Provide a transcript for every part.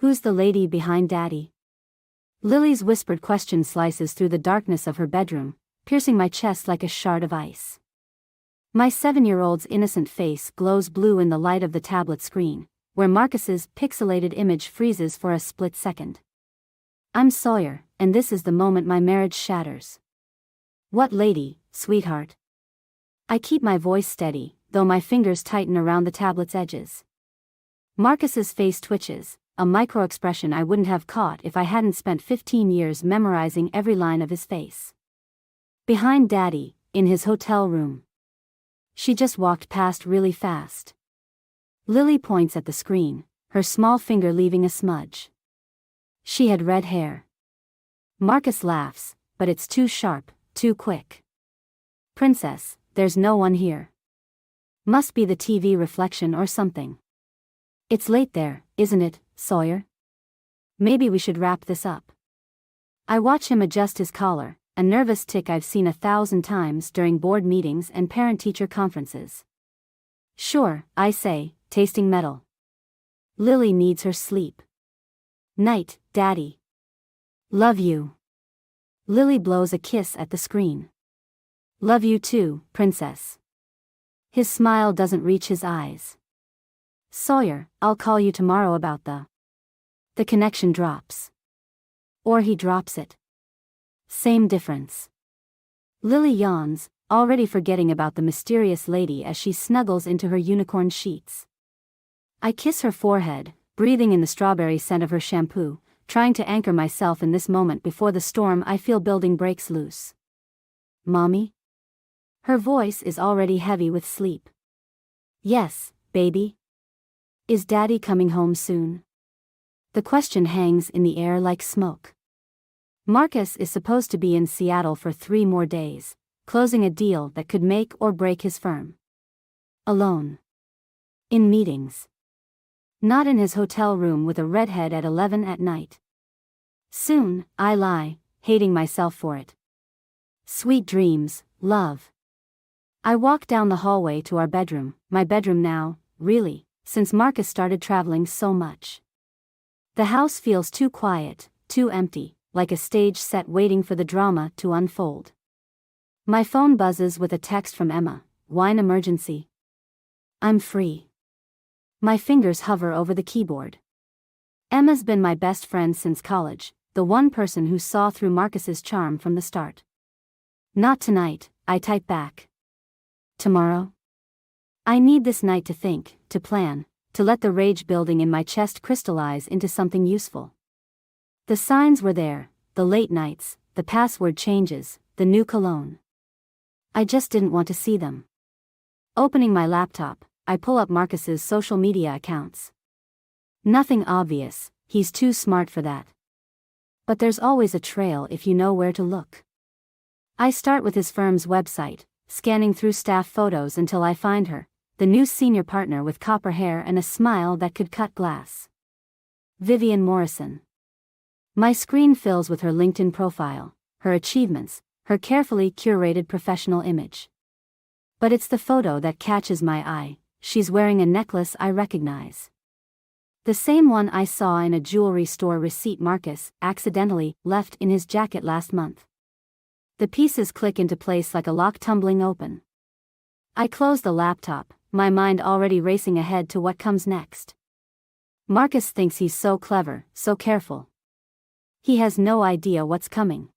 Who's the lady behind Daddy? Lily's whispered question slices through the darkness of her bedroom, piercing my chest like a shard of ice. My 7-year-old's innocent face glows blue in the light of the tablet screen, where Marcus's pixelated image freezes for a split second. I'm Sawyer, and this is the moment my marriage shatters. What lady, sweetheart? I keep my voice steady, though my fingers tighten around the tablet's edges. Marcus's face twitches, a micro-expression I wouldn't have caught if I hadn't spent 15 years memorizing every line of his face. Behind Daddy, in his hotel room. She just walked past really fast. Lily points at the screen, her small finger leaving a smudge. She had red hair. Marcus laughs, but it's too sharp, too quick. Princess, there's no one here. Must be the TV reflection or something. It's late there, isn't it, Sawyer? Maybe we should wrap this up. I watch him adjust his collar, a nervous tic I've seen 1,000 times during board meetings and parent-teacher conferences. Sure, I say, tasting metal. Lily needs her sleep. Night, Daddy. Love you. Lily blows a kiss at the screen. Love you too, Princess. His smile doesn't reach his eyes. Sawyer, I'll call you tomorrow about the connection drops. Or he drops it. Same difference. Lily yawns, already forgetting about the mysterious lady as she snuggles into her unicorn sheets. I kiss her forehead, breathing in the strawberry scent of her shampoo, trying to anchor myself in this moment before the storm I feel building breaks loose. Mommy? Her voice is already heavy with sleep. Yes, baby. Is Daddy coming home soon? The question hangs in the air like smoke. Marcus is supposed to be in Seattle for 3 more days, closing a deal that could make or break his firm. Alone. In meetings. Not in his hotel room with a redhead at 11 at night. Soon, I lie, hating myself for it. Sweet dreams, love. I walk down the hallway to our bedroom, my bedroom now, really, since Marcus started traveling so much. The house feels too quiet, too empty, like a stage set waiting for the drama to unfold. My phone buzzes with a text from Emma, wine emergency. I'm free. My fingers hover over the keyboard. Emma's been my best friend since college, the one person who saw through Marcus's charm from the start. Not tonight, I type back. Tomorrow? I need this night to think, to plan, to let the rage building in my chest crystallize into something useful. The signs were there, the late nights, the password changes, the new cologne. I just didn't want to see them. Opening my laptop, I pull up Marcus's social media accounts. Nothing obvious, he's too smart for that. But there's always a trail if you know where to look. I start with his firm's website, scanning through staff photos until I find her, the new senior partner with copper hair and a smile that could cut glass. Vivian Morrison. My screen fills with her LinkedIn profile, her achievements, her carefully curated professional image. But it's the photo that catches my eye. She's wearing a necklace I recognize. The same one I saw in a jewelry store receipt Marcus accidentally left in his jacket last month. The pieces click into place like a lock tumbling open. I close the laptop, my mind already racing ahead to what comes next. Marcus thinks he's so clever, so careful. He has no idea what's coming.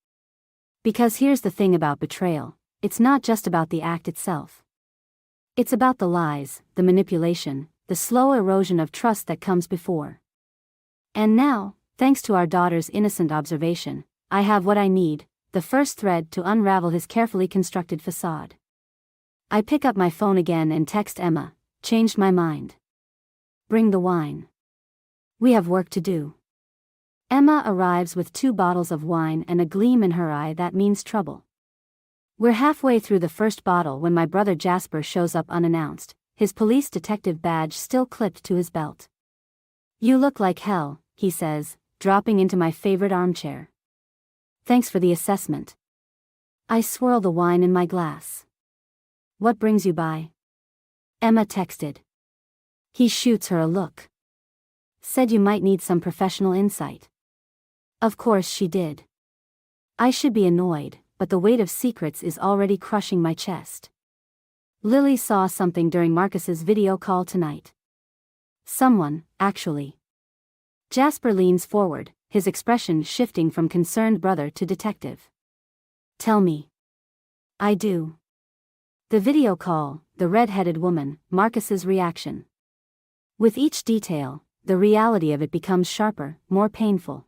Because here's the thing about betrayal, it's not just about the act itself. It's about the lies, the manipulation, the slow erosion of trust that comes before. And now, thanks to our daughter's innocent observation, I have what I need, the first thread to unravel his carefully constructed facade. I pick up my phone again and text Emma, changed my mind. Bring the wine. We have work to do. Emma arrives with 2 bottles of wine and a gleam in her eye that means trouble. We're halfway through the first bottle when my brother Jasper shows up unannounced, his police detective badge still clipped to his belt. You look like hell, he says, dropping into my favorite armchair. Thanks for the assessment. I swirl the wine in my glass. What brings you by? Emma texted. He shoots her a look. Said you might need some professional insight. Of course she did. I should be annoyed, but the weight of secrets is already crushing my chest. Lily saw something during Marcus's video call tonight. Someone, actually. Jasper leans forward, his expression shifting from concerned brother to detective. Tell me. I do. The video call, the red-headed woman, Marcus's reaction. With each detail, the reality of it becomes sharper, more painful.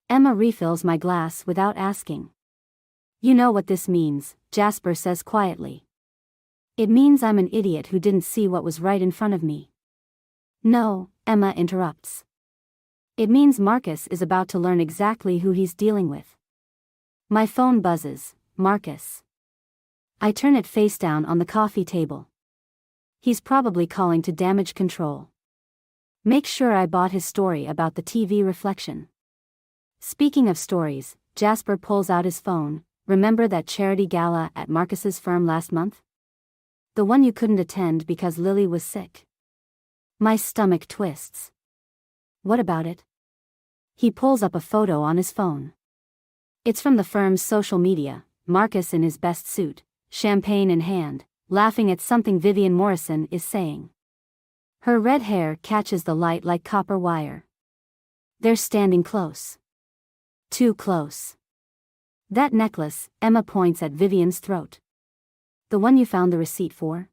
Emma refills my glass without asking. You know what this means, Jasper says quietly. It means I'm an idiot who didn't see what was right in front of me. No, Emma interrupts. It means Marcus is about to learn exactly who he's dealing with. My phone buzzes. Marcus. I turn it face down on the coffee table. He's probably calling to damage control. Make sure I bought his story about the TV reflection. Speaking of stories, Jasper pulls out his phone. Remember that charity gala at Marcus's firm last month? The one you couldn't attend because Lily was sick. My stomach twists. What about it? He pulls up a photo on his phone. It's from the firm's social media, Marcus in his best suit, champagne in hand, laughing at something Vivian Morrison is saying. Her red hair catches the light like copper wire. They're standing close. Too close. That necklace, Emma points at Vivian's throat. The one you found the receipt for?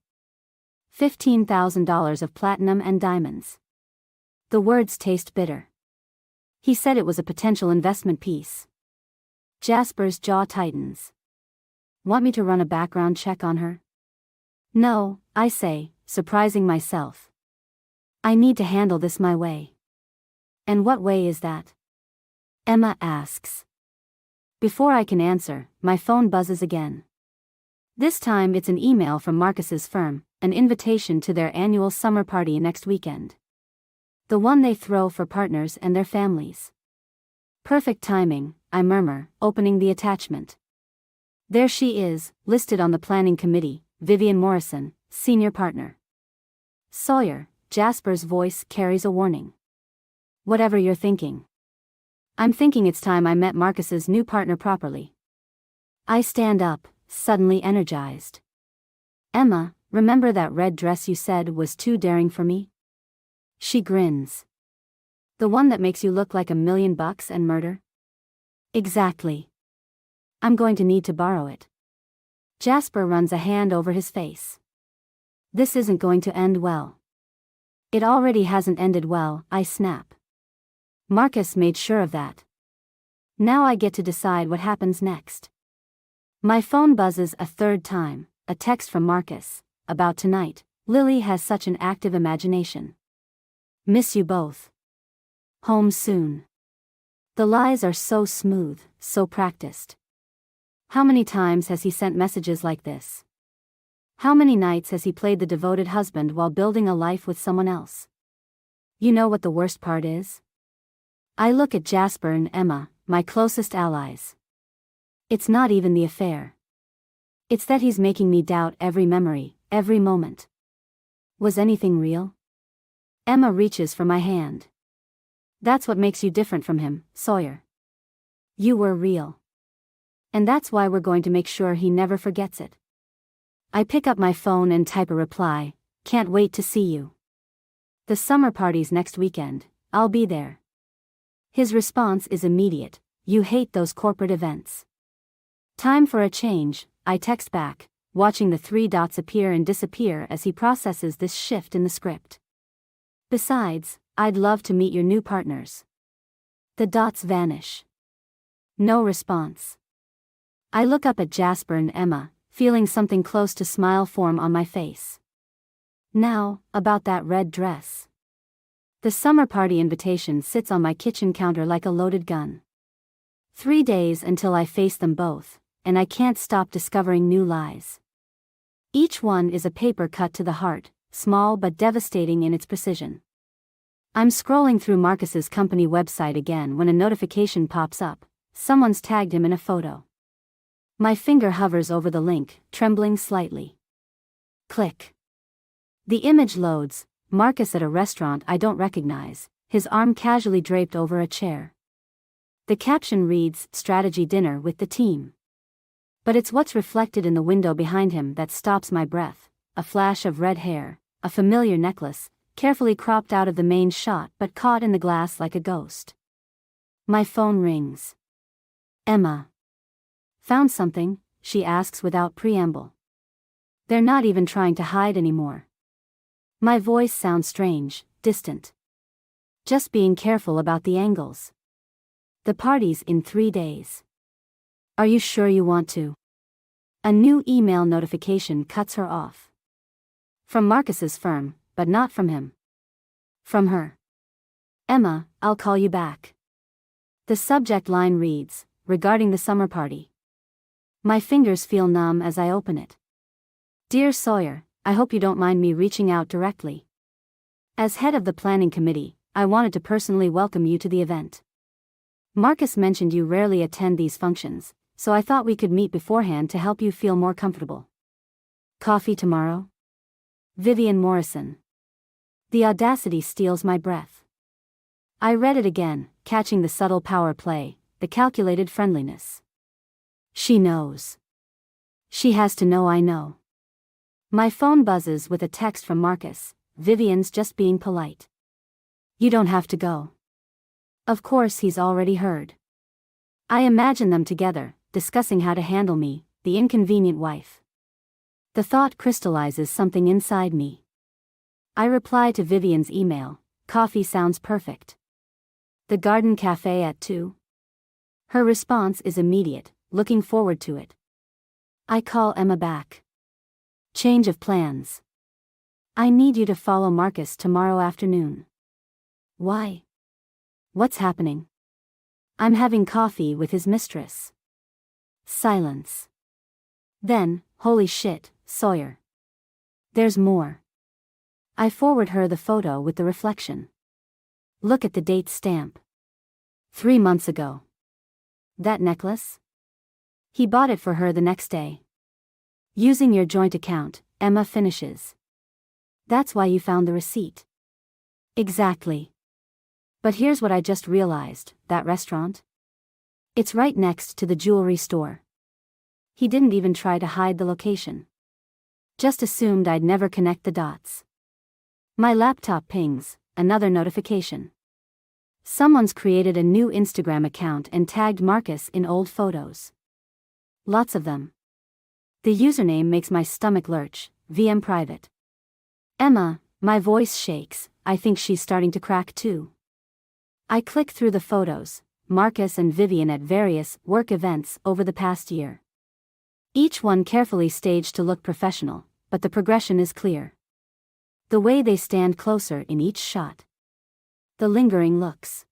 $15,000 of platinum and diamonds. The words taste bitter. He said it was a potential investment piece. Jasper's jaw tightens. Want me to run a background check on her? No, I say, surprising myself. I need to handle this my way. And what way is that? Emma asks. Before I can answer, my phone buzzes again. This time it's an email from Marcus's firm, an invitation to their annual summer party next weekend. The one they throw for partners and their families. Perfect timing, I murmur, opening the attachment. There she is, listed on the planning committee, Vivian Morrison, senior partner. Sawyer, Jasper's voice carries a warning. Whatever you're thinking. I'm thinking it's time I met Marcus's new partner properly. I stand up, suddenly energized. Emma, remember that red dress you said was too daring for me? She grins. The one that makes you look like $1 million and murder? Exactly. I'm going to need to borrow it. Jasper runs a hand over his face. This isn't going to end well. It already hasn't ended well, I snap. Marcus made sure of that. Now I get to decide what happens next. My phone buzzes a third time, a text from Marcus, about tonight. Lily has such an active imagination. Miss you both. Home soon. The lies are so smooth, so practiced. How many times has he sent messages like this? How many nights has he played the devoted husband while building a life with someone else? You know what the worst part is? I look at Jasper and Emma, my closest allies. It's not even the affair. It's that he's making me doubt every memory, every moment. Was anything real? Emma reaches for my hand. That's what makes you different from him, Sawyer. You were real. And that's why we're going to make sure he never forgets it. I pick up my phone and type a reply. Can't wait to see you. The summer party's next weekend, I'll be there. His response is immediate. You hate those corporate events. Time for a change, I text back, watching the 3 dots appear and disappear as he processes this shift in the script. Besides, I'd love to meet your new partners. The dots vanish. No response. I look up at Jasper and Emma, feeling something close to smile form on my face. Now, about that red dress. The summer party invitation sits on my kitchen counter like a loaded gun. 3 days until I face them both, and I can't stop discovering new lies. Each one is a paper cut to the heart, small but devastating in its precision. I'm scrolling through Marcus's company website again when a notification pops up. Someone's tagged him in a photo. My finger hovers over the link, trembling slightly. Click. The image loads. Marcus at a restaurant I don't recognize, his arm casually draped over a chair. The caption reads, "Strategy dinner with the team." But it's what's reflected in the window behind him that stops my breath. A flash of red hair, a familiar necklace, carefully cropped out of the main shot but caught in the glass like a ghost. My phone rings. "Emma. Found something?" she asks without preamble. They're not even trying to hide anymore. My voice sounds strange, distant. Just being careful about the angles. The party's in 3 days. Are you sure you want to? A new email notification cuts her off. From Marcus's firm, but not from him. From her. "Emma, I'll call you back." The subject line reads, "Regarding the summer party." My fingers feel numb as I open it. "Dear Sawyer, I hope you don't mind me reaching out directly. As head of the planning committee, I wanted to personally welcome you to the event. Marcus mentioned you rarely attend these functions, so I thought we could meet beforehand to help you feel more comfortable. Coffee tomorrow? Vivian Morrison." The audacity steals my breath. I read it again, catching the subtle power play, the calculated friendliness. She knows. She has to know I know. My phone buzzes with a text from Marcus. "Vivian's just being polite. You don't have to go." Of course he's already heard. I imagine them together, discussing how to handle me, the inconvenient wife. The thought crystallizes something inside me. I reply to Vivian's email, "Coffee sounds perfect. The Garden Cafe at 2? Her response is immediate, "Looking forward to it." I call Emma back. "Change of plans. I need you to follow Marcus tomorrow afternoon." "Why? What's happening?" "I'm having coffee with his mistress." Silence. Then, "Holy shit, Sawyer. There's more." I forward her the photo with the reflection. "Look at the date stamp. 3 months ago. That necklace? He bought it for her the next day. Using your joint account," Emma finishes. "That's why you found the receipt." Exactly. But here's what I just realized, that restaurant? It's right next to the jewelry store. He didn't even try to hide the location. Just assumed I'd never connect the dots. My laptop pings, another notification. Someone's created a new Instagram account and tagged Marcus in old photos. Lots of them. The username makes my stomach lurch, VM private. "Emma," my voice shakes, I think she's starting to crack too. I click through the photos, Marcus and Vivian at various work events over the past year. Each one carefully staged to look professional, but the progression is clear. The way they stand closer in each shot. The lingering looks.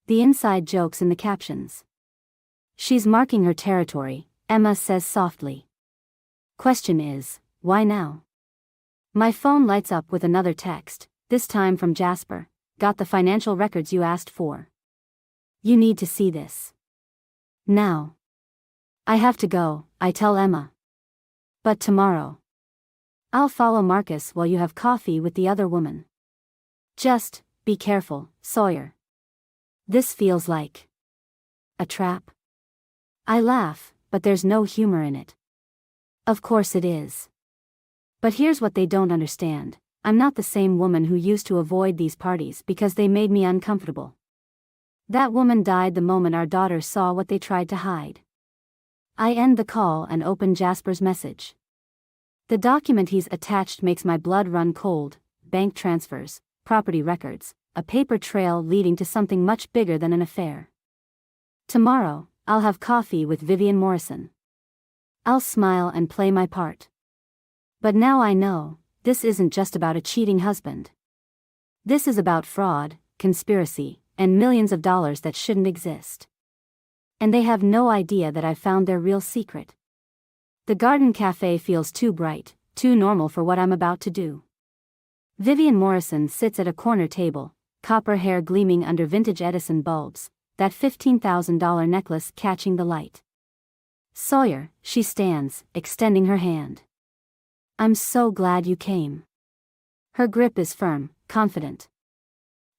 The inside jokes in the captions. "She's marking her territory," Emma says softly. Question is, why now? My phone lights up with another text, this time from Jasper. "Got the financial records you asked for. You need to see this. Now." I have to go, I tell Emma. "But tomorrow. I'll follow Marcus while you have coffee with the other woman. Just, be careful, Sawyer. This feels like a trap." I laugh, but there's no humor in it. Of course it is. But here's what they don't understand. I'm not the same woman who used to avoid these parties because they made me uncomfortable. That woman died the moment our daughter saw what they tried to hide. I end the call and open Jasper's message. The document he's attached makes my blood run cold. Bank transfers, property records, a paper trail leading to something much bigger than an affair. Tomorrow, I'll have coffee with Vivian Morrison. I'll smile and play my part. But now I know, this isn't just about a cheating husband. This is about fraud, conspiracy, and millions of dollars that shouldn't exist. And they have no idea that I've found their real secret. The Garden Cafe feels too bright, too normal for what I'm about to do. Vivian Morrison sits at a corner table, copper hair gleaming under vintage Edison bulbs, that $15,000 necklace catching the light. "Sawyer," she stands, extending her hand. "I'm so glad you came." Her grip is firm, confident.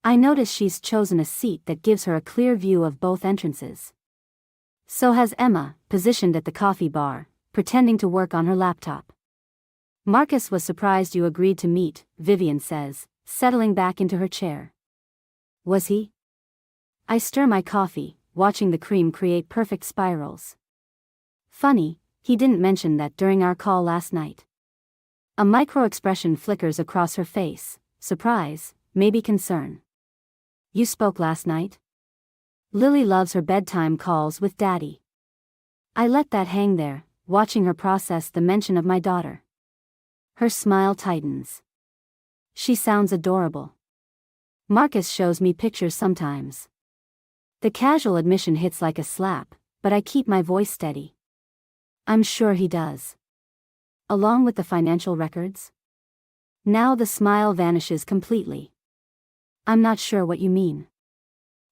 I notice she's chosen a seat that gives her a clear view of both entrances. So has Emma, positioned at the coffee bar, pretending to work on her laptop. Marcus was surprised you agreed to meet, Vivian says, settling back into her chair. Was he? I stir my coffee, watching the cream create perfect spirals. Funny, he didn't mention that during our call last night. A micro-expression flickers across her face, surprise, maybe concern. You spoke last night? Lily loves her bedtime calls with Daddy. I let that hang there, watching her process the mention of my daughter. Her smile tightens. She sounds adorable. Marcus shows me pictures sometimes. The casual admission hits like a slap, but I keep my voice steady. I'm sure he does. Along with the financial records? Now the smile vanishes completely. I'm not sure what you mean.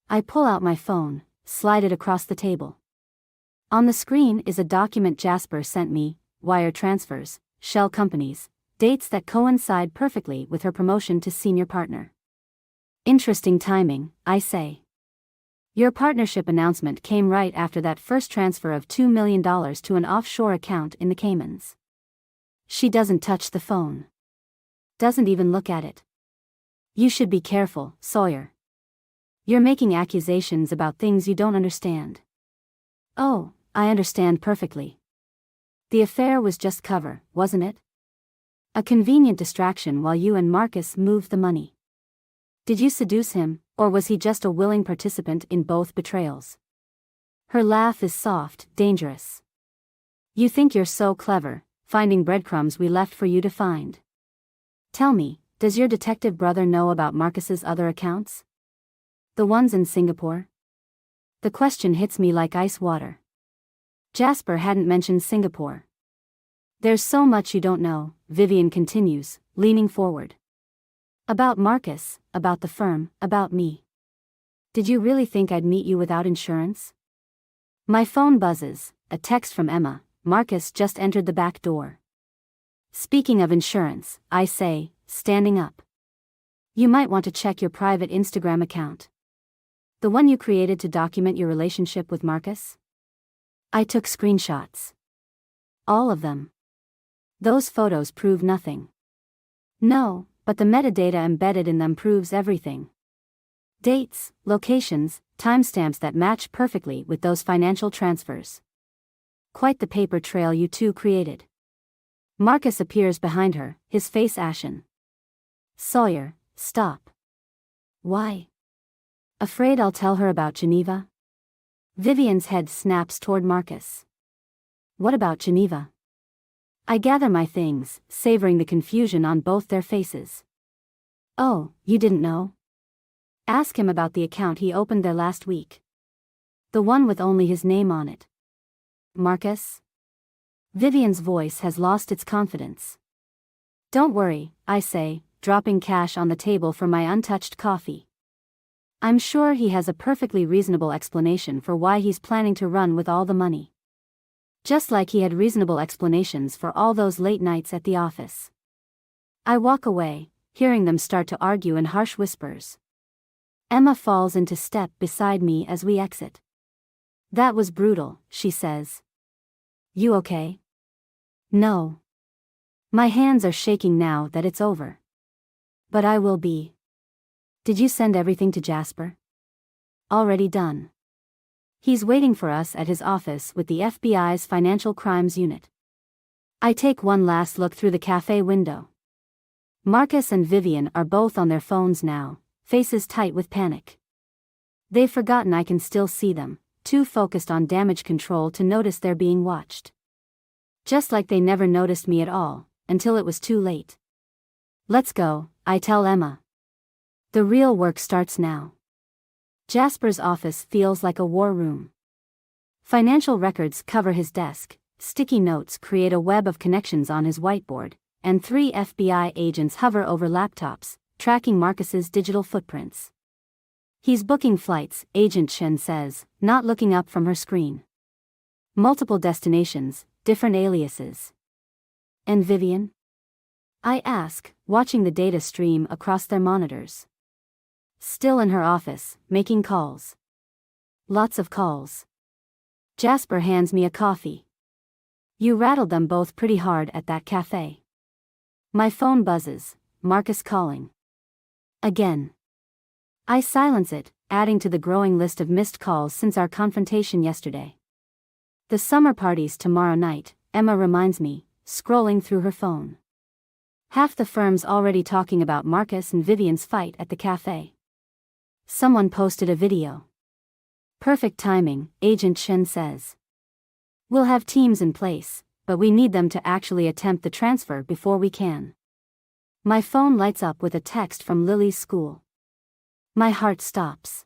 I pull out my phone, slide it across the table. On the screen is a document Jasper sent me, wire transfers, shell companies, dates that coincide perfectly with her promotion to senior partner. Interesting timing, I say. Your partnership announcement came right after that first transfer of $2 million to an offshore account in the Caymans. She doesn't touch the phone. Doesn't even look at it. You should be careful, Sawyer. You're making accusations about things you don't understand. Oh, I understand perfectly. The affair was just cover, wasn't it? A convenient distraction while you and Marcus moved the money. Did you seduce him, or was he just a willing participant in both betrayals? Her laugh is soft, dangerous. You think you're so clever, finding breadcrumbs we left for you to find. Tell me, does your detective brother know about Marcus's other accounts? The ones in Singapore? The question hits me like ice water. Jasper hadn't mentioned Singapore. There's so much you don't know, Vivian continues, leaning forward. About Marcus, about the firm, about me. Did you really think I'd meet you without insurance? My phone buzzes, a text from Emma. Marcus just entered the back door. Speaking of insurance, I say, standing up. You might want to check your private Instagram account. The one you created to document your relationship with Marcus? I took screenshots. All of them. Those photos prove nothing. No, but the metadata embedded in them proves everything. Dates, locations, timestamps that match perfectly with those financial transfers. Quite the paper trail you two created. Marcus appears behind her, his face ashen. Sawyer, stop. Why? Afraid I'll tell her about Geneva? Vivian's head snaps toward Marcus. What about Geneva? I gather my things, savoring the confusion on both their faces. Oh, you didn't know? Ask him about the account he opened there last week. The one with only his name on it. Marcus? Vivian's voice has lost its confidence. Don't worry, I say, dropping cash on the table for my untouched coffee. I'm sure he has a perfectly reasonable explanation for why he's planning to run with all the money. Just like he had reasonable explanations for all those late nights at the office. I walk away, hearing them start to argue in harsh whispers. Emma falls into step beside me as we exit. That was brutal, she says. You okay? No. My hands are shaking now that it's over. But I will be. Did you send everything to Jasper? Already done. He's waiting for us at his office with the FBI's Financial Crimes Unit. I take one last look through the cafe window. Marcus and Vivian are both on their phones now, faces tight with panic. They've forgotten I can still see them, too focused on damage control to notice they're being watched. Just like they never noticed me at all, until it was too late. Let's go, I tell Emma. The real work starts now. Jasper's office feels like a war room. Financial records cover his desk, sticky notes create a web of connections on his whiteboard, and 3 FBI agents hover over laptops, tracking Marcus's digital footprints. He's booking flights, Agent Shen says, not looking up from her screen. Multiple destinations, different aliases. And Vivian? I ask, watching the data stream across their monitors. Still in her office, making calls. Lots of calls. Jasper hands me a coffee. You rattled them both pretty hard at that cafe. My phone buzzes, Marcus calling. Again. I silence it, adding to the growing list of missed calls since our confrontation yesterday. The summer party's tomorrow night, Emma reminds me, scrolling through her phone. Half the firm's already talking about Marcus and Vivian's fight at the cafe. Someone posted a video. Perfect timing, Agent Shen says. We'll have teams in place, but we need them to actually attempt the transfer before we can. My phone lights up with a text from Lily's school. My heart stops.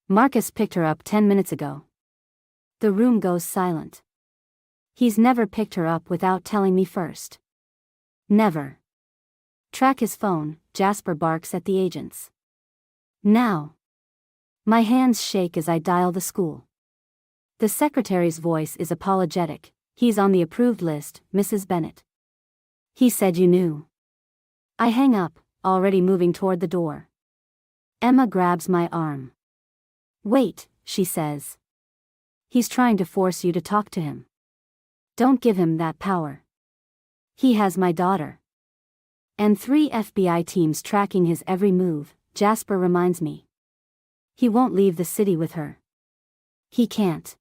Marcus picked her up 10 minutes ago. The room goes silent. He's never picked her up without telling me first. Never. Track his phone, Jasper barks at the agents. Now. My hands shake as I dial the school. The secretary's voice is apologetic. He's on the approved list, Mrs. Bennett. He said you knew. I hang up, already moving toward the door. Emma grabs my arm. Wait, she says. He's trying to force you to talk to him. Don't give him that power. He has my daughter. And 3 FBI teams tracking his every move, Jasper reminds me. He won't leave the city with her. He can't.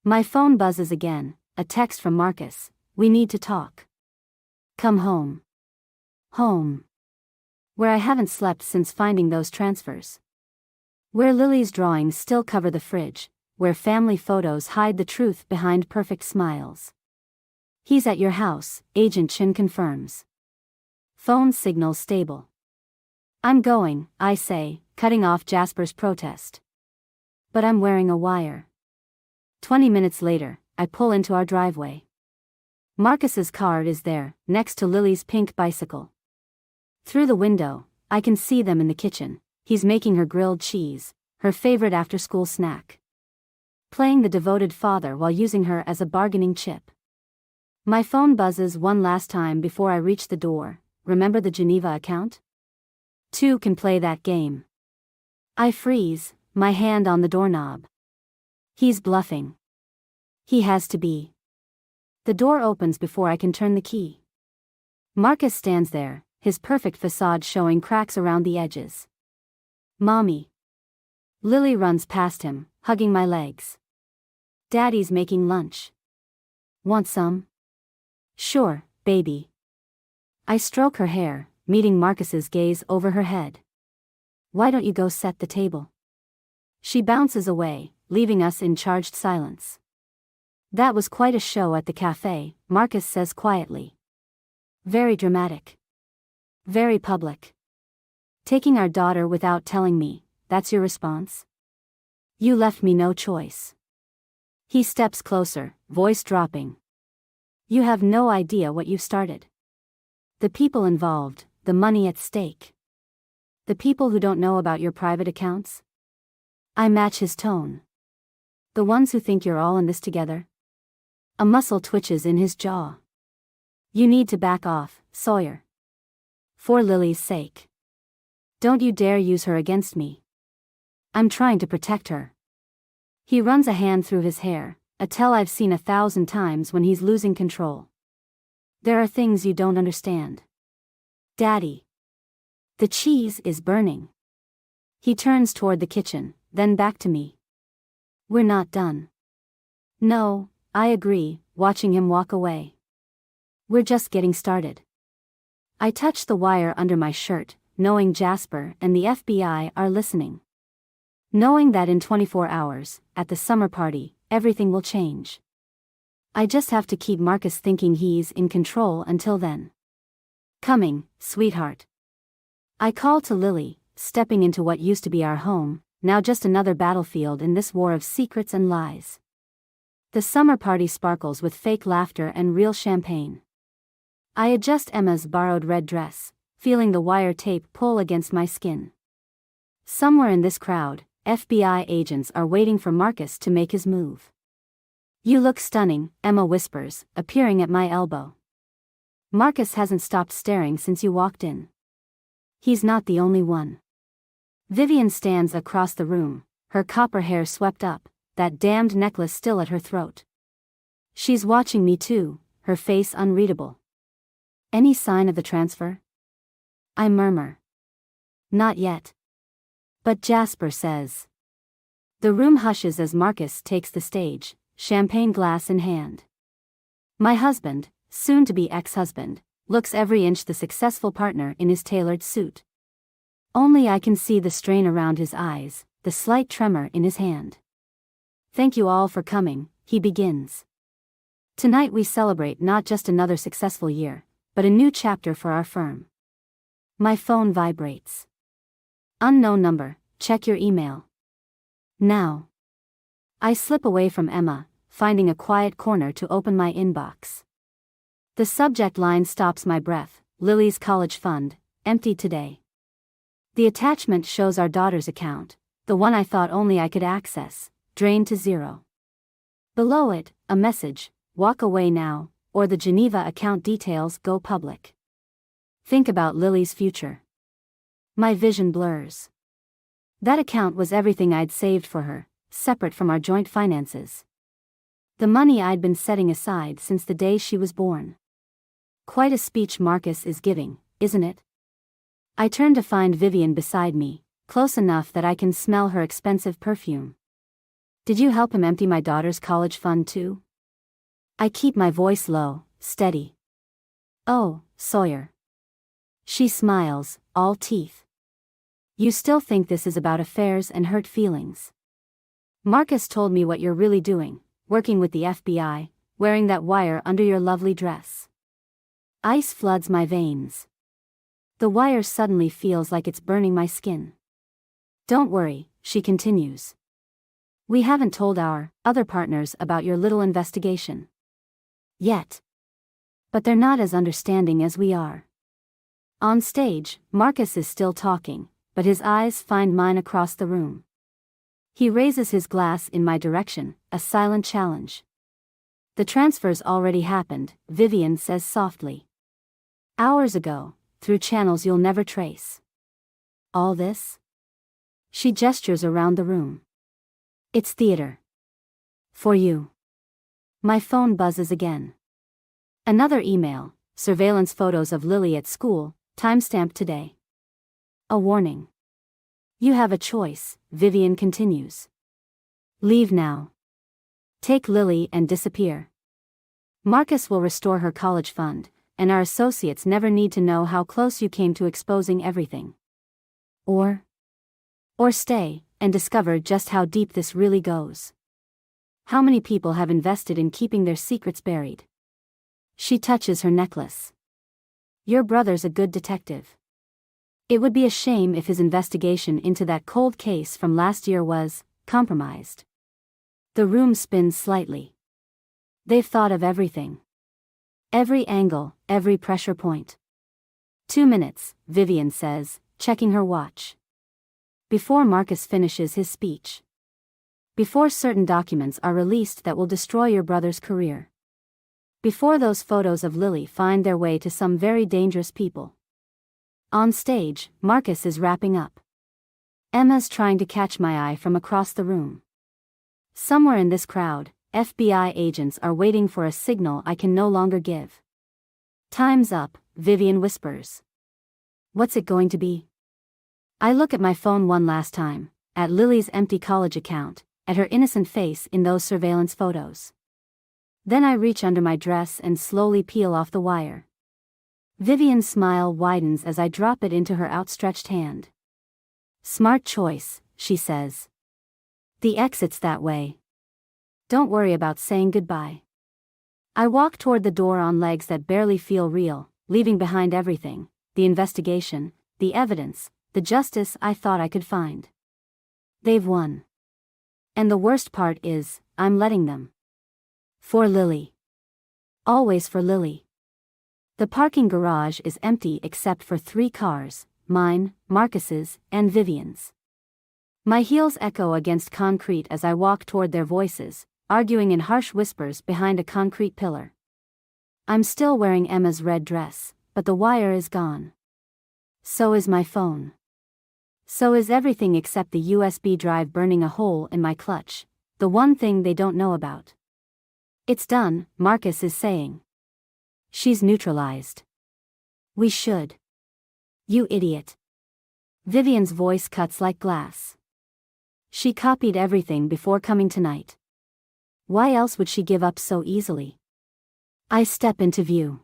My phone buzzes again, a text from Marcus. We need to talk. Come home. Home. Where I haven't slept since finding those transfers. Where Lily's drawings still cover the fridge, where family photos hide the truth behind perfect smiles. He's at your house, Agent Shin confirms. Phone signal stable. I'm going, I say, cutting off Jasper's protest. But I'm wearing a wire. 20 minutes later, I pull into our driveway. Marcus's car is there, next to Lily's pink bicycle. Through the window, I can see them in the kitchen. He's making her grilled cheese, her favorite after-school snack. Playing the devoted father while using her as a bargaining chip. My phone buzzes one last time before I reach the door. Remember the Geneva account? 2 can play that game. I freeze, my hand on the doorknob. He's bluffing. He has to be. The door opens before I can turn the key. Marcus stands there, his perfect facade showing cracks around the edges. Mommy. Lily runs past him, hugging my legs. Daddy's making lunch. Want some? Sure, baby. I stroke her hair, meeting Marcus's gaze over her head. Why don't you go set the table? She bounces away, leaving us in charged silence. That was quite a show at the cafe, Marcus says quietly. Very dramatic. Very public. Taking our daughter without telling me, that's your response? You left me no choice. He steps closer, voice dropping. You have no idea what you've started. The people involved, the money at stake. The people who don't know about your private accounts? I match his tone. The ones who think you're all in this together? A muscle twitches in his jaw. You need to back off, Sawyer. For Lily's sake. Don't you dare use her against me. I'm trying to protect her. He runs a hand through his hair, a tell I've seen 1,000 times when he's losing control. There are things you don't understand. Daddy. The cheese is burning. He turns toward the kitchen, then back to me. We're not done. No, I agree, watching him walk away. We're just getting started. I touch the wire under my shirt, knowing Jasper and the FBI are listening. Knowing that in 24 hours, at the summer party, everything will change. I just have to keep Marcus thinking he's in control until then. Coming, sweetheart. I call to Lily, stepping into what used to be our home, now just another battlefield in this war of secrets and lies. The summer party sparkles with fake laughter and real champagne. I adjust Emma's borrowed red dress, feeling the wire tape pull against my skin. Somewhere in this crowd, FBI agents are waiting for Marcus to make his move. You look stunning, Emma whispers, appearing at my elbow. Marcus hasn't stopped staring since you walked in. He's not the only one. Vivian stands across the room, her copper hair swept up, that damned necklace still at her throat. She's watching me too, her face unreadable. Any sign of the transfer? I murmur. Not yet. But Jasper says. The room hushes as Marcus takes the stage, champagne glass in hand. My husband, soon-to-be ex-husband, looks every inch the successful partner in his tailored suit. Only I can see the strain around his eyes, the slight tremor in his hand. Thank you all for coming, he begins. Tonight we celebrate not just another successful year, but a new chapter for our firm. My phone vibrates. Unknown number, check your email. Now. I slip away from Emma, finding a quiet corner to open my inbox. The subject line stops my breath, Lily's college fund, empty today. The attachment shows our daughter's account, the one I thought only I could access, drained to zero. Below it, a message, walk away now, or the Geneva account details go public. Think about Lily's future. My vision blurs. That account was everything I'd saved for her, separate from our joint finances. The money I'd been setting aside since the day she was born. Quite a speech Marcus is giving, isn't it? I turn to find Vivian beside me, close enough that I can smell her expensive perfume. Did you help him empty my daughter's college fund too? I keep my voice low, steady. Oh, Sawyer. She smiles, all teeth. You still think this is about affairs and hurt feelings? Marcus told me what you're really doing, working with the FBI, wearing that wire under your lovely dress. Ice floods my veins. The wire suddenly feels like it's burning my skin. Don't worry, she continues. We haven't told our other partners about your little investigation. Yet. But they're not as understanding as we are. On stage, Marcus is still talking, but his eyes find mine across the room. He raises his glass in my direction, a silent challenge. The transfer's already happened, Vivian says softly. Hours ago, through channels you'll never trace. All this? She gestures around the room. It's theater. For you. My phone buzzes again. Another email, surveillance photos of Lily at school, timestamped today. A warning. You have a choice, Vivian continues. Leave now. Take Lily and disappear. Marcus will restore her college fund, and our associates never need to know how close you came to exposing everything. Or stay, and discover just how deep this really goes. How many people have invested in keeping their secrets buried? She touches her necklace. Your brother's a good detective. It would be a shame if his investigation into that cold case from last year was compromised. The room spins slightly. They've thought of everything. Every angle, every pressure point. 2 minutes, Vivian says, checking her watch. Before Marcus finishes his speech. Before certain documents are released that will destroy your brother's career. Before those photos of Lily find their way to some very dangerous people. On stage, Marcus is wrapping up. Emma's trying to catch my eye from across the room. Somewhere in this crowd, FBI agents are waiting for a signal I can no longer give. Time's up, Vivian whispers. What's it going to be? I look at my phone one last time, at Lily's empty college account, at her innocent face in those surveillance photos. Then I reach under my dress and slowly peel off the wire. Vivian's smile widens as I drop it into her outstretched hand. Smart choice, she says. The exit's that way. Don't worry about saying goodbye. I walk toward the door on legs that barely feel real, leaving behind everything, the investigation, the evidence, the justice I thought I could find. They've won. And the worst part is, I'm letting them. For Lily. Always for Lily. The parking garage is empty except for 3 cars, mine, Marcus's, and Vivian's. My heels echo against concrete as I walk toward their voices, arguing in harsh whispers behind a concrete pillar. I'm still wearing Emma's red dress, but the wire is gone. So is my phone. So is everything except the USB drive burning a hole in my clutch, the one thing they don't know about. It's done, Marcus is saying. She's neutralized. We should. You idiot. Vivian's voice cuts like glass. She copied everything before coming tonight. Why else would she give up so easily? I step into view.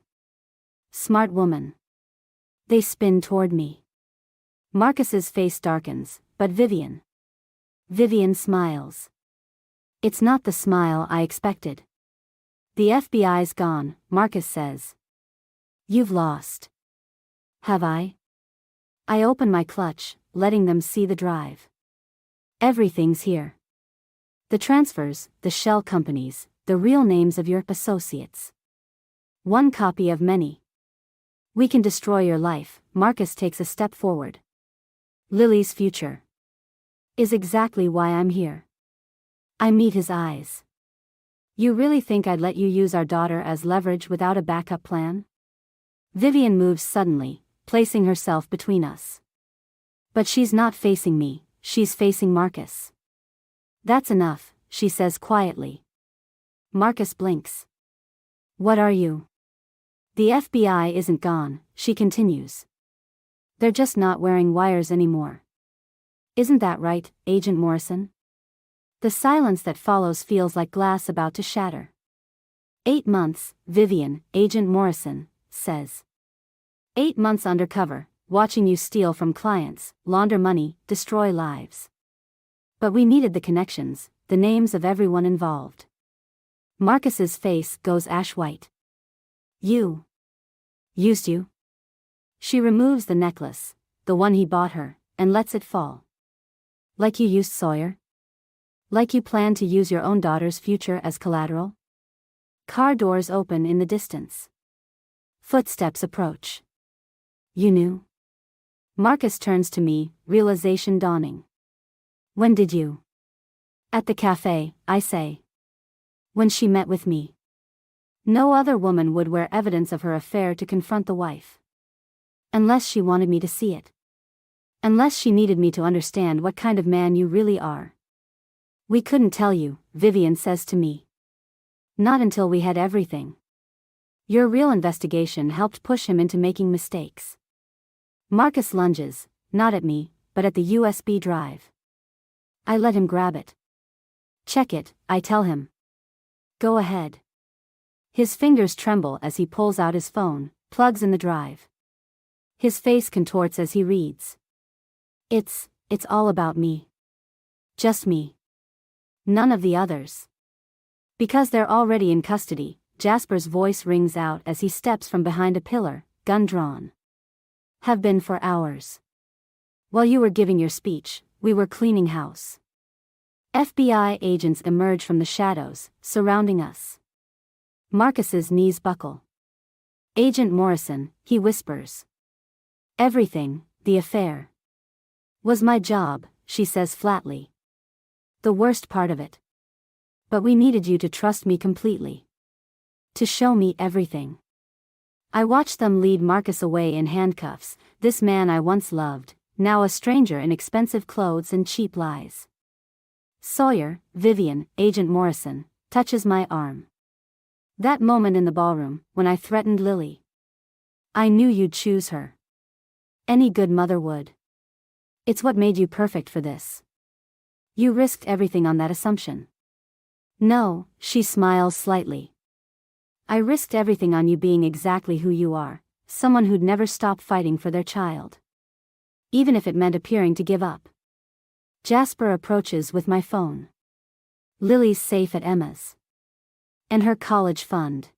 Smart woman. They spin toward me. Marcus's face darkens, but Vivian smiles. It's not the smile I expected. The FBI's gone, Marcus says. You've lost. Have I? I open my clutch, letting them see the drive. Everything's here. The transfers, the shell companies, the real names of your associates. One copy of many. We can destroy your life. Marcus takes a step forward. Lily's future is exactly why I'm here. I meet his eyes. You really think I'd let you use our daughter as leverage without a backup plan? Vivian moves suddenly, placing herself between us. But she's not facing me, she's facing Marcus. That's enough, she says quietly. Marcus blinks. What are you? The FBI isn't gone, she continues. They're just not wearing wires anymore. Isn't that right, Agent Morrison? The silence that follows feels like glass about to shatter. 8 months, Vivian, Agent Morrison, says. 8 months undercover, watching you steal from clients, launder money, destroy lives. But we needed the connections, the names of everyone involved. Marcus's face goes ash white. You. Used you? She removes the necklace, the one he bought her, and lets it fall. Like you used Sawyer? Like you plan to use your own daughter's future as collateral? Car doors open in the distance. Footsteps approach. You knew? Marcus turns to me, realization dawning. When did you? At the cafe, I say. When she met with me. No other woman would wear evidence of her affair to confront the wife. Unless she wanted me to see it. Unless she needed me to understand what kind of man you really are. We couldn't tell you, Vivian says to me. Not until we had everything. Your real investigation helped push him into making mistakes. Marcus lunges, not at me, but at the USB drive. I let him grab it. Check it, I tell him. Go ahead. His fingers tremble as he pulls out his phone, plugs in the drive. His face contorts as he reads. It's all about me. Just me. None of the others. Because they're already in custody, Jasper's voice rings out as he steps from behind a pillar, gun drawn. Have been for hours. While you were giving your speech, we were cleaning house. FBI agents emerge from the shadows, surrounding us. Marcus's knees buckle. Agent Morrison, he whispers. Everything, the affair. Was my job, she says flatly. The worst part of it. But we needed you to trust me completely. To show me everything. I watched them lead Marcus away in handcuffs, this man I once loved, now a stranger in expensive clothes and cheap lies. Sawyer, Vivian, Agent Morrison, touches my arm. That moment in the ballroom, when I threatened Lily. I knew you'd choose her. Any good mother would. It's what made you perfect for this. You risked everything on that assumption. No, she smiles slightly. I risked everything on you being exactly who you are, someone who'd never stop fighting for their child. Even if it meant appearing to give up. Jasper approaches with my phone. Lily's safe at Emma's. And her college fund.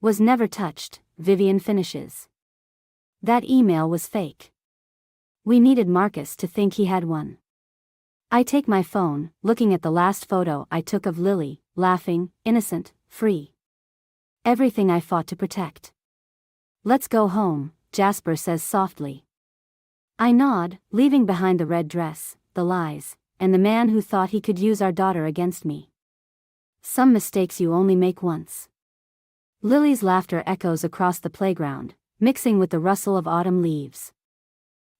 Was never touched, Vivian finishes. That email was fake. We needed Marcus to think he had one. I take my phone, looking at the last photo I took of Lily, laughing, innocent, free. Everything I fought to protect. Let's go home, Jasper says softly. I nod, leaving behind the red dress, the lies, and the man who thought he could use our daughter against me. Some mistakes you only make once. Lily's laughter echoes across the playground, mixing with the rustle of autumn leaves.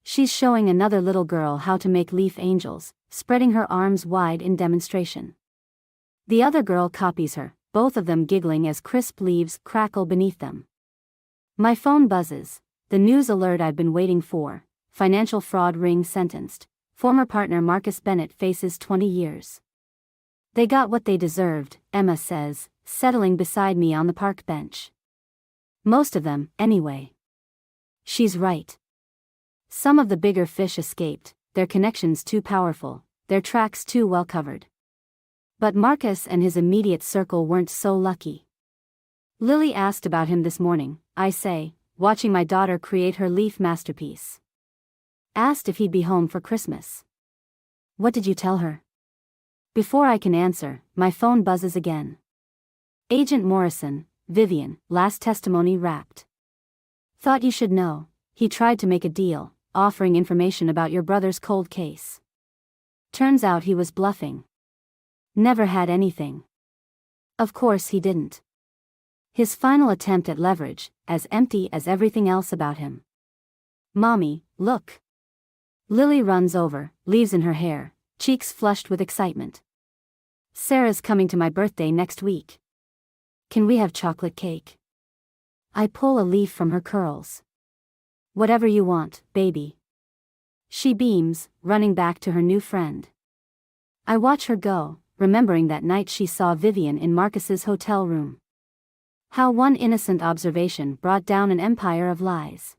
She's showing another little girl how to make leaf angels, spreading her arms wide in demonstration. The other girl copies her, both of them giggling as crisp leaves crackle beneath them. My phone buzzes. The news alert I've been waiting for. Financial fraud ring sentenced. Former partner Marcus Bennett faces 20 years. They got what they deserved, Emma says, settling beside me on the park bench. Most of them, anyway. She's right. Some of the bigger fish escaped, their connections too powerful, their tracks too well covered. But Marcus and his immediate circle weren't so lucky. Lily asked about him this morning, I say, watching my daughter create her leaf masterpiece. Asked if he'd be home for Christmas. What did you tell her? Before I can answer, my phone buzzes again. Agent Morrison, Vivian, last testimony wrapped. Thought you should know, he tried to make a deal, offering information about your brother's cold case. Turns out he was bluffing. Never had anything. Of course he didn't. His final attempt at leverage, as empty as everything else about him. Mommy, look. Lily runs over, leaves in her hair, cheeks flushed with excitement. Sarah's coming to my birthday next week. Can we have chocolate cake? I pull a leaf from her curls. Whatever you want, baby. She beams, running back to her new friend. I watch her go, remembering that night she saw Vivian in Marcus's hotel room. How one innocent observation brought down an empire of lies.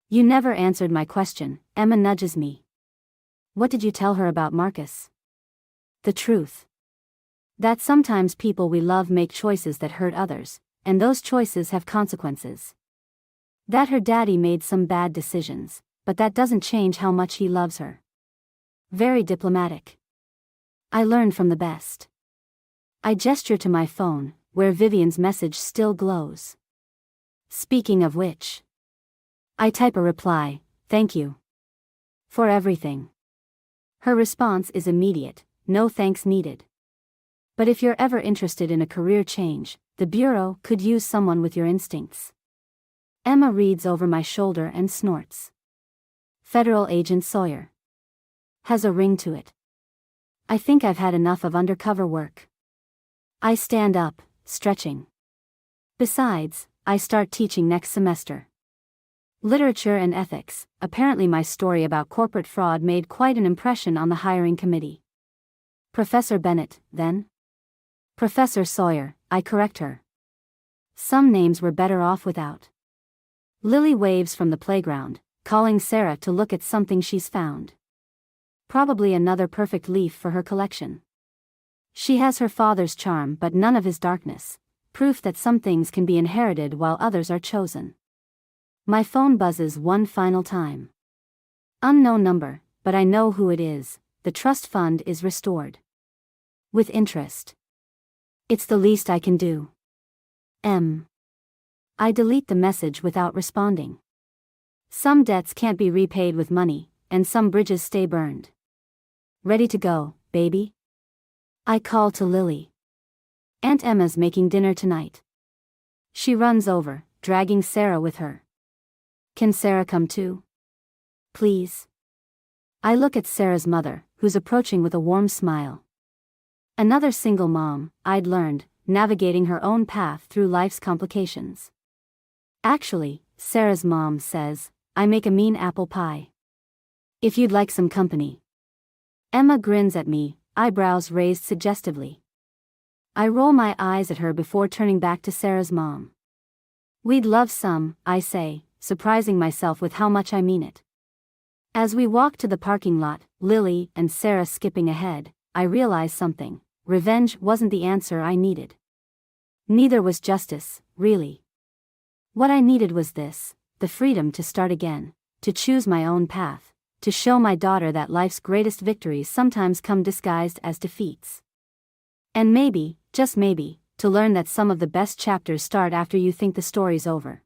You never answered my question, Emma nudges me. What did you tell her about Marcus? The truth. That sometimes people we love make choices that hurt others, and those choices have consequences. That her daddy made some bad decisions, but that doesn't change how much he loves her. Very diplomatic. I learned from the best. I gesture to my phone, where Vivian's message still glows. Speaking of which. I type a reply, thank you. For everything. Her response is immediate, no thanks needed. But if you're ever interested in a career change, the Bureau could use someone with your instincts. Emma reads over my shoulder and snorts. Federal Agent Sawyer. Has a ring to it. I think I've had enough of undercover work. I stand up, stretching. Besides, I start teaching next semester. Literature and ethics. Apparently my story about corporate fraud made quite an impression on the hiring committee. Professor Bennett, then? Professor Sawyer, I correct her. Some names were better off without. Lily waves from the playground, calling Sarah to look at something she's found. Probably another perfect leaf for her collection. She has her father's charm but none of his darkness, proof that some things can be inherited while others are chosen. My phone buzzes one final time. Unknown number, but I know who it is. The trust fund is restored. With interest. It's the least I can do. M. I delete the message without responding. Some debts can't be repaid with money, and some bridges stay burned. Ready to go, baby? I call to Lily. Aunt Emma's making dinner tonight. She runs over, dragging Sarah with her. Can Sarah come too? Please. I look at Sarah's mother, who's approaching with a warm smile. Another single mom, I'd learned, navigating her own path through life's complications. Actually, Sarah's mom says, I make a mean apple pie. If you'd like some company. Emma grins at me, eyebrows raised suggestively. I roll my eyes at her before turning back to Sarah's mom. We'd love some, I say, surprising myself with how much I mean it. As we walk to the parking lot, Lily and Sarah skipping ahead, I realize something. Revenge wasn't the answer I needed. Neither was justice, really. What I needed was this, the freedom to start again, to choose my own path, to show my daughter that life's greatest victories sometimes come disguised as defeats. And maybe, just maybe, to learn that some of the best chapters start after you think the story's over.